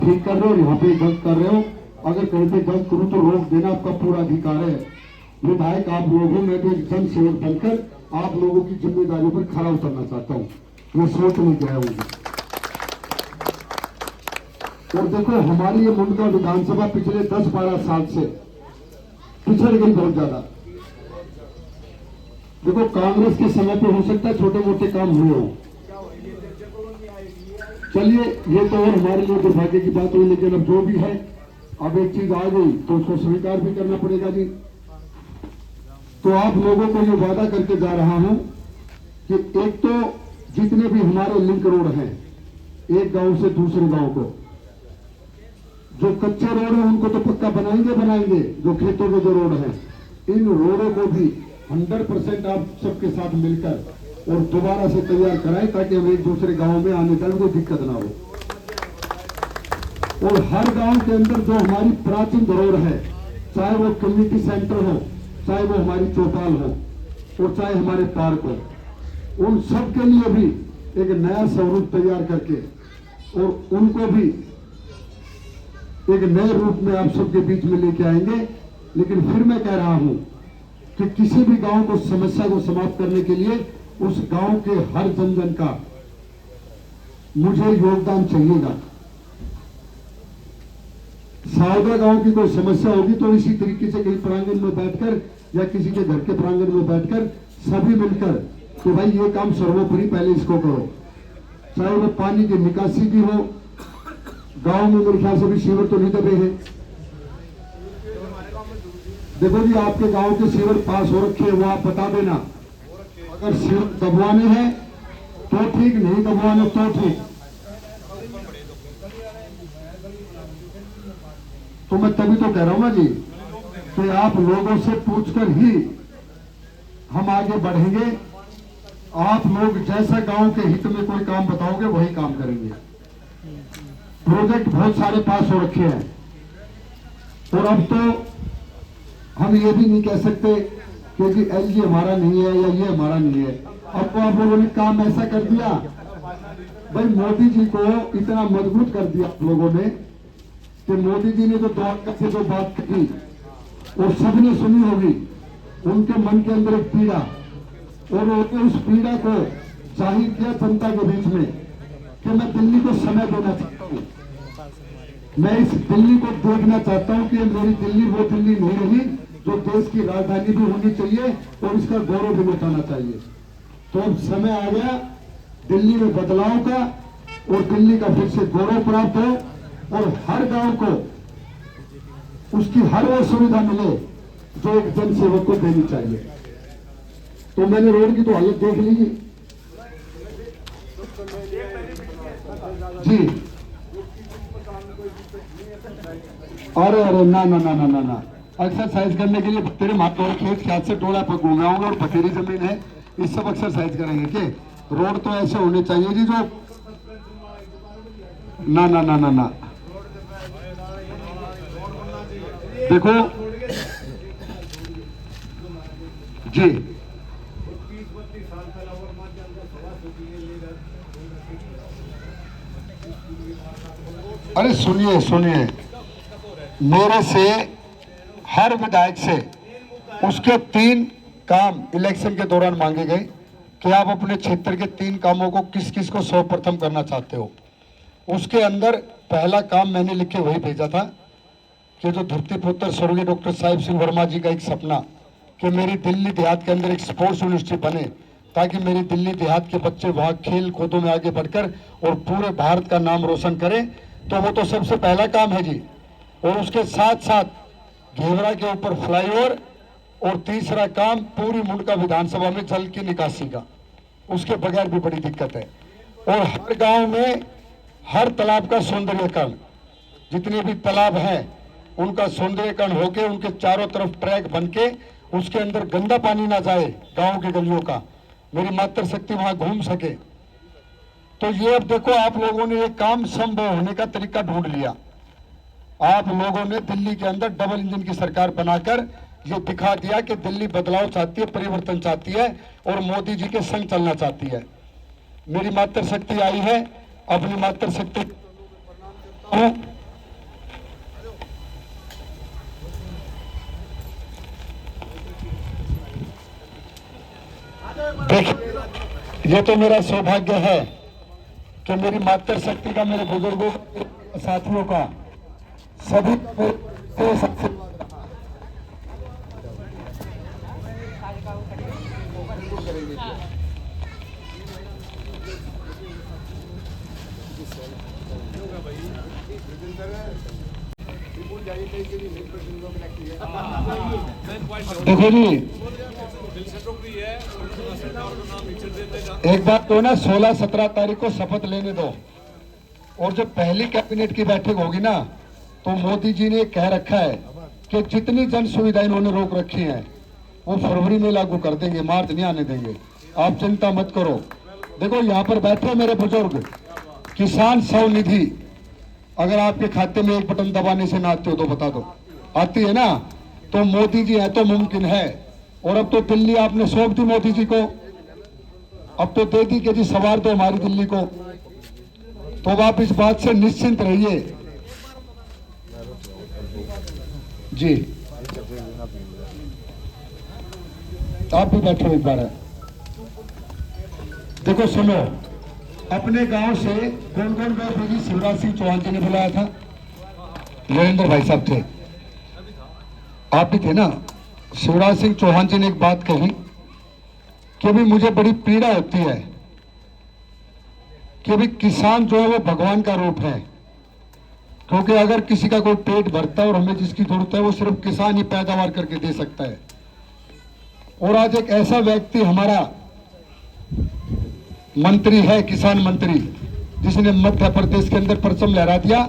ठीक कर रहे हो, यहाँ पे गलत कर रहे हो। अगर कहीं पे गलत करूँ तो रोक देना आपका पूरा अधिकार है। विधायक आप लोगों में भी एक जन सेवक बनकर आप लोगों की जिम्मेदारियों पर खरा उतरना चाहता हूँ। ये सोच नहीं गया हूँ। और देखो हमारी ये मुंडका विधानसभा पिछले 10-12 साल से पिछड़ गई बहुत ज्यादा। देखो कांग्रेस के समय पे हो सकता है छोटे मोटे काम हुए हो, चलिए ये तो और हमारे लिए दुर्भाग्य की बात हुई, लेकिन अब जो भी है अब एक चीज आ गई तो उसको स्वीकार भी करना पड़ेगा जी। तो आप लोगों को ये वादा करके जा रहा हूं कि एक तो जितने भी हमारे लिंक रोड हैं एक गांव से दूसरे गांव को, जो कच्चे रोड हैं उनको तो पक्का बनाएंगे, जो खेतों के जो रोड हैं इन रोडों को भी 100% आप सबके साथ मिलकर और दोबारा से तैयार कराएं ताकि हम एक दूसरे गांव में आने जाने कोई दिक्कत ना हो। और हर गांव के अंदर जो हमारी प्राचीन धरोहर है, चाहे वो कम्युनिटी सेंटर हो, चाहे वो हमारी चौपाल हो और चाहे हमारे पार्क हो, उन सब के लिए भी एक नया स्वरूप तैयार करके और उनको भी एक नए रूप में आप सबके बीच में लेके आएंगे। लेकिन फिर मैं कह रहा हूं कि किसी भी गांव को समस्या को समाप्त करने के लिए उस गांव के हर जन का मुझे योगदान चाहिएगा। सावदा गांव की कोई समस्या होगी तो इसी तरीके से कहीं प्रांगण में बैठकर या किसी के घर के प्रांगण में बैठकर सभी मिलकर कि भाई ये काम सर्वोपरि पहले इसको करो, चाहे वो पानी की निकासी की हो। गांव में मेरे ख्याल से भी सीवर तो नहीं दबे हैं। देखो जी आपके गांव के सीवर पास हो रखे हैं, वो आप बता देना। अगर सीवर दबवाने हैं तो ठीक, नहीं दबवाने तो ठीक। तो मैं तभी तो कह रहा हूं ना जी कि आप लोगों से पूछकर ही हम आगे बढ़ेंगे। आप लोग जैसा गांव के हित में कोई काम बताओगे वही काम करेंगे। प्रोजेक्ट बहुत सारे पास हो रखे हैं और अब तो हम ये भी नहीं कह सकते क्योंकि एलजी हमारा नहीं है या ये हमारा नहीं है। अब तो आप लोगों ने काम ऐसा कर दिया, भाई मोदी जी को इतना मजबूत कर दिया आप लोगों ने कि मोदी जी ने तो द्वारका से जो बात की वो सबने सुनी होगी। उनके मन के अंदर एक पीड़ा और उन्होंने उस पीड़ा को जाहिर किया जनता के बीच में कि मैं दिल्ली को समय देना चाहता हूँ, मैं इस दिल्ली को देखना चाहता हूँ कि मेरी दिल्ली वो दिल्ली नहीं रही जो देश की राजधानी भी होनी चाहिए और इसका गौरव भी लौटाना चाहिए। तो अब समय आ गया दिल्ली में बदलाव का और दिल्ली का फिर से गौरव प्राप्त हो और हर गांव को उसकी हर वो सुविधा मिले जो एक जन सेवक को देनी चाहिए। तो मैंने रोड की तो हालत देख ली जी। अरे अरे ना ना ना ना ना ना, एक्सरसाइज करने के लिए तेरे माथों खेत ख्यात से टोला पर घूमाऊंगा और बतेरी जमीन है, इस सब एक्सरसाइज करेंगे के। रोड तो ऐसे होने चाहिए जी जो ना ना ना ना ना। देखो जी अरे सुनिए सुनिए, मेरे से हर विधायक से उसके 3 काम इलेक्शन के दौरान मांगे गए कि आप अपने क्षेत्र के 3 कामों को किस किस को सर्वप्रथम करना चाहते हो। उसके अंदर पहला काम मैंने लिख के वही भेजा था कि जो धरती पुत्र स्वर्गीय डॉक्टर साहिब सिंह वर्मा जी का एक सपना कि मेरी दिल्ली देहात के अंदर एक स्पोर्ट्स यूनिवर्सिटी बने ताकि मेरी दिल्ली देहात के बच्चे वहाँ खेल कूदों में आगे बढ़कर और पूरे भारत का नाम रोशन करें, तो वो तो सबसे पहला काम है जी। और उसके साथ साथ घेवरा के ऊपर फ्लाईओवर और तीसरा काम पूरी मुंडका विधानसभा में जल की निकासी का, उसके बगैर भी बड़ी दिक्कत है। और हर गांव में हर तालाब का सौंदर्यीकरण, जितने भी तालाब हैं उनका सौंदर्यीकरण होके उनके चारों तरफ ट्रैक बनके उसके अंदर गंदा पानी ना जाए गांव के गलियों का, मेरी मातृशक्ति वहां घूम सके। तो ये अब देखो आप लोगों ने एक काम संभव होने का तरीका ढूंढ लिया। आप लोगों ने दिल्ली के अंदर डबल इंजन की सरकार बनाकर ये दिखा दिया कि दिल्ली बदलाव चाहती है, परिवर्तन चाहती है और मोदी जी के संग चलना चाहती है। मेरी मातृशक्ति आई है, अपनी मातृशक्ति देखिए, ये तो मेरा सौभाग्य है कि मेरी मातृशक्ति का, मेरे बुजुर्गों का, साथियों का, सभी का मेरे सबसे देखो जी, एक बात तो ना, 16-17 तारीख को शपथ लेने दो, और जो पहली कैबिनेट की बैठक होगी ना, तो मोदी जी ने कह रखा है कि जितनी जन सुविधा इन्होंने रोक रखी है वो फरवरी में लागू कर देंगे, मार्च नहीं आने देंगे। आप चिंता मत करो। देखो, यहाँ पर बैठे मेरे बुजुर्ग, किसान स्वनिधि अगर आपके खाते में एक बटन दबाने से ना आती हो तो बता दो, आती है ना? तो मोदी जी है तो मुमकिन है। और अब तो दिल्ली आपने सौंप दी मोदी जी को, अब तो दे दी कि जी सवार दो हमारी दिल्ली को। तो आप इस बात से निश्चिंत रहिए जी। आप भी बैठो एक बार। देखो सुनो, अपने गांव से कौन कौन गए थे? शिवराज सिंह चौहान जी ने बुलाया था, नरेंद्र भाई साहब थे, आप भी थे ना? शिवराज सिंह चौहान जी ने एक बात कही कि अभी मुझे बड़ी पीड़ा होती है कि अभी किसान जो है वो भगवान का रूप है, क्योंकि अगर किसी का कोई पेट भरता है और हमें जिसकी जरूरत है वो सिर्फ किसान ही पैदावार करके दे सकता है। और आज एक ऐसा व्यक्ति हमारा मंत्री है, किसान मंत्री, जिसने मध्य प्रदेश के अंदर परचम लहरा दिया।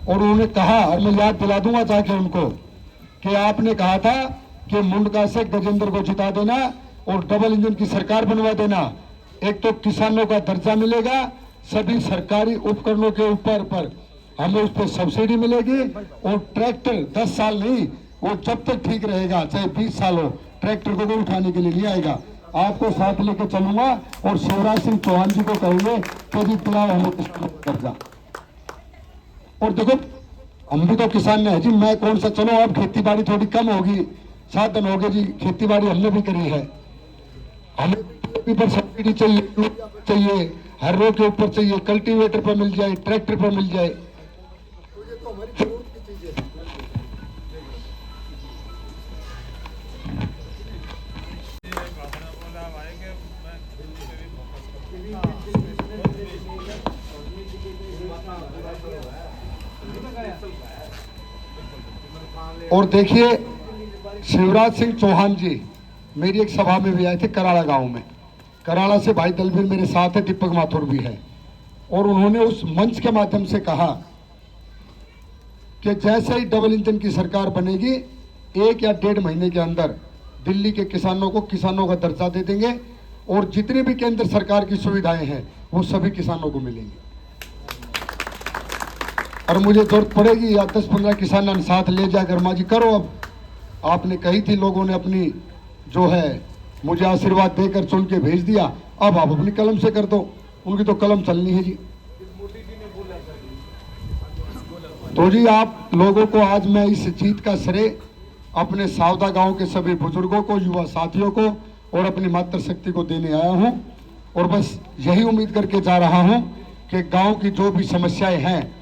और उन्होंने कहा, और मैं याद दिला दूंगा जाके उनको, कि आपने कहा था कि मुंडका से गजेंद्र को जिता देना और डबल इंजन की सरकार बनवा देना। एक तो किसानों का दर्जा मिलेगा, सभी सरकारी उपकरणों के ऊपर पर हमें उस पर सब्सिडी मिलेगी, और ट्रैक्टर 10 साल नहीं, वो जब तक ठीक रहेगा, चाहे 20 साल हो, ट्रैक्टर को कोई उठाने के लिए नहीं आएगा। आपको साथ लेकर चलूंगा और शिवराज सिंह चौहान जी को कहेंगे कि जी दिलाओ हमें दर्जा। और देखो, हम भी तो किसान है जी, मैं कौन सा, चलो अब खेती बाड़ी थोड़ी कम होगी, साधन हो गए जी, खेती बाड़ी हमने भी करी है, हमें पर सब्सिडी चाहिए, हर रोड के ऊपर चाहिए, कल्टीवेटर पर मिल जाए, ट्रैक्टर पर मिल जाए। और देखिए, शिवराज सिंह चौहान जी मेरी एक सभा में भी आए थे कराड़ा गांव में। कराड़ा से भाई दलवीर मेरे साथ है, दीपक माथुर भी है, और उन्होंने उस मंच के माध्यम से कहा कि जैसे ही डबल इंजन की सरकार बनेगी, 1 या 1.5 महीने के अंदर दिल्ली के किसानों को किसानों का दर्जा दे देंगे, और जितनी भी केंद्र सरकार की सुविधाएं हैं वो सभी किसानों को मिलेंगी। और मुझे जरूरत पड़ेगी या 10-15 किसान साथ ले जाकर, माँ जी करो, अब आपने कही थी, लोगों ने अपनी जो है मुझे आशीर्वाद देकर चुन के भेज दिया, अब आप अपनी कलम से कर दो, उनकी तो कलम चलनी है जी। तो जी आप लोगों को आज मैं इस जीत का श्रेय अपने सावदा गांव के सभी बुजुर्गों को, युवा साथियों को और अपनी मातृशक्ति को देने आया हूं। और बस यही उम्मीद करके जा रहा हूं कि गांव की जो भी समस्याएं हैं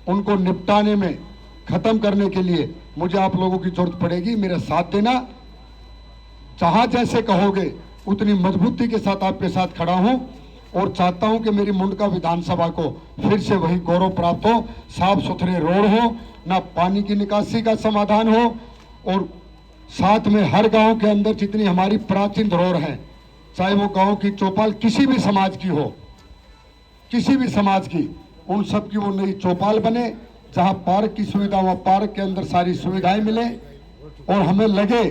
उनको निपटाने में, खत्म करने के लिए मुझे आप लोगों की जरूरत पड़ेगी। मेरा साथ देना, जहां जैसे कहोगे उतनी मजबूती के साथ आपके साथ खड़ा हूं, और चाहता हूं कि मेरी मुंडका विधानसभा को फिर से वही गौरव प्राप्त हो, साफ सुथरे रोड हो, ना पानी की निकासी का समाधान हो, और साथ में हर गांव के अंदर जितनी हमारी प्राचीन धरोहर है, चाहे वो गांव की चौपाल किसी भी समाज की हो, किसी भी समाज की, उन सब की वो नई चौपाल बने, जहां पार्क की सुविधा हो, पार्क के अंदर सारी सुविधाएं मिले, और हमें लगे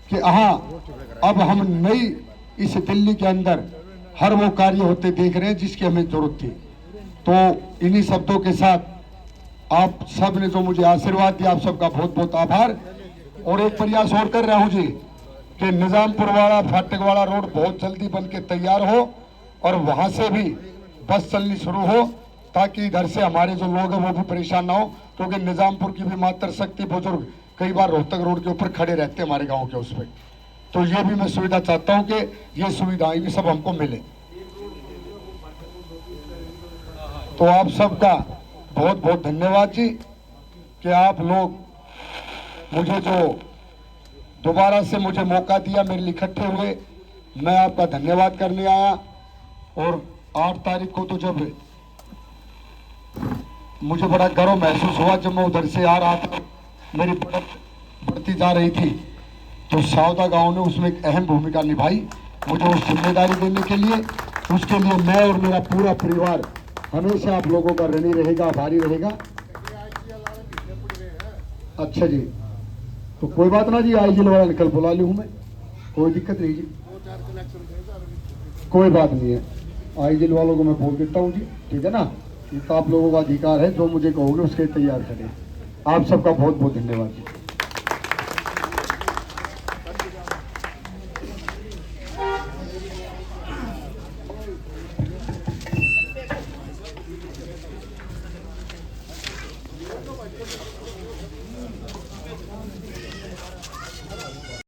कि हाँ अब हम नई इस दिल्ली के अंदर हर वो कार्य होते देख रहे हैं जिसकी हमें जरूरत थी। तो इन्हीं शब्दों के साथ आप सब ने जो मुझे आशीर्वाद दिया, आप सबका बहुत बहुत आभार। और एक प्रयास और कर रहा हूं जी कि निजामपुर वाला फाटक वाला रोड बहुत जल्दी बन के तैयार हो, और वहां से भी बस चलनी शुरू हो, ताकि इधर से हमारे जो लोग हैं वो भी परेशान ना हो, क्योंकि निजामपुर की भी मातृशक्ति बुजुर्ग कई बार रोहतक रोड के ऊपर खड़े रहते हैं हमारे गांव के उस पर। तो ये भी मैं सुविधा चाहता हूं कि ये सुविधाएं भी सब हमको मिले। तो आप सबका बहुत बहुत धन्यवाद जी कि आप लोग मुझे जो दोबारा से मुझे मौका दिया, मेरे लिए इकट्ठे हुए। मैं आपका धन्यवाद करने आया। और 8 तारीख को तो जब मुझे बड़ा गर्व महसूस हुआ, जब मैं उधर से आ रहा था, मेरी बढ़ती जा रही थी, तो सावदा गांव ने उसमें एक अहम भूमिका निभाई मुझे उस जिम्मेदारी देने के लिए। उसके लिए मैं और मेरा पूरा परिवार हमेशा आप लोगों का ऋणी रहेगा, आभारी रहेगा। अच्छा जी, तो कोई बात ना जी, आईजीएल वाला निकल बुला लूँ मैं, कोई दिक्कत नहीं जी, कोई बात नहीं है। आईजीएल वालों को मैं बोल देता हूँ जी, ठीक है ना। ये तो आप लोगों का अधिकार है, जो मुझे कहोगे उसके तैयार करें। आप सबका बहुत बहुत धन्यवाद जी।